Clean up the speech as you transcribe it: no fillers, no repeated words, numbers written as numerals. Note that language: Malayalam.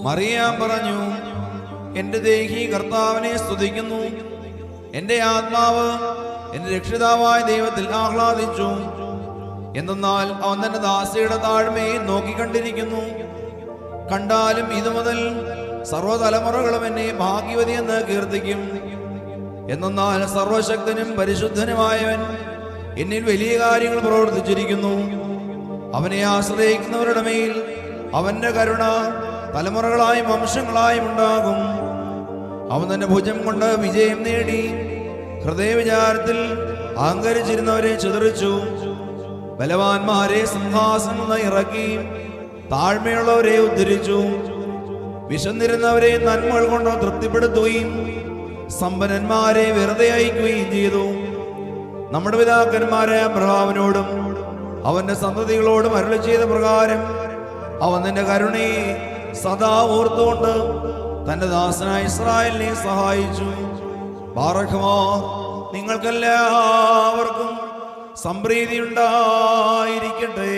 മറിയാം പറഞ്ഞു, എന്റെ ദേഹി കർത്താവിനെ സ്തുതിക്കുന്നു, എന്റെ ആത്മാവ് എന്റെ രക്ഷിതാവായ ദൈവത്തിൽ ആഹ്ലാദിച്ചു. എന്തെന്നാൽ അവൻ തന്റെ ദാസിയുടെ താഴ്മയെ നോക്കിക്കണ്ടിരിക്കുന്നു. കണ്ടാലും ഇതുമുതൽ സർവ്വതലമുറകളും എന്നെ ഭാഗ്യവതി എന്ന് കീർത്തിക്കും. എന്നാൽ സർവശക്തനും പരിശുദ്ധനുമായവൻ എന്നിൽ വലിയ കാര്യങ്ങൾ പ്രവർത്തിച്ചിരിക്കുന്നു. അവനെ ആശ്രയിക്കുന്നവരുടെ മേൽ അവന്റെ കരുണ തലമുറകളായും വംശങ്ങളായും ഉണ്ടാകും. അവൻ തന്റെ ഭുജം കൊണ്ട് വിജയം നേടി ഹൃദയവിചാരത്തിൽ അഹങ്കരിച്ചിരുന്നവരെ ചിതറിച്ചു. ബലവാന്മാരെ സിംഹാസനം നിന്ന് ഇറക്കി താഴ്മയുള്ളവരെ ഉദ്ധരിച്ചു. വിശന്നിരുന്നവരെ നന്മകൾ കൊണ്ട് തൃപ്തിപ്പെടുത്തുകയും സമ്പന്നന്മാരെ വെറുതെ അയക്കുകയും ചെയ്തു. നമ്മുടെ പിതാക്കന്മാരായ അബ്രഹാമിനോടും അവന്റെ സന്തതികളോടും അരുളി ചെയ്ത പ്രകാരം അവൻ തന്റെ കരുണയെ സദാ ഓർത്തുകൊണ്ട് തന്റെ ദാസനായ ഇസ്രായേലിനെ സഹായിച്ചു. ബാറഖ്മാ, നിങ്ങൾക്കെല്ലാവർക്കും സംപ്രീതി ഉണ്ടായിരിക്കട്ടെ.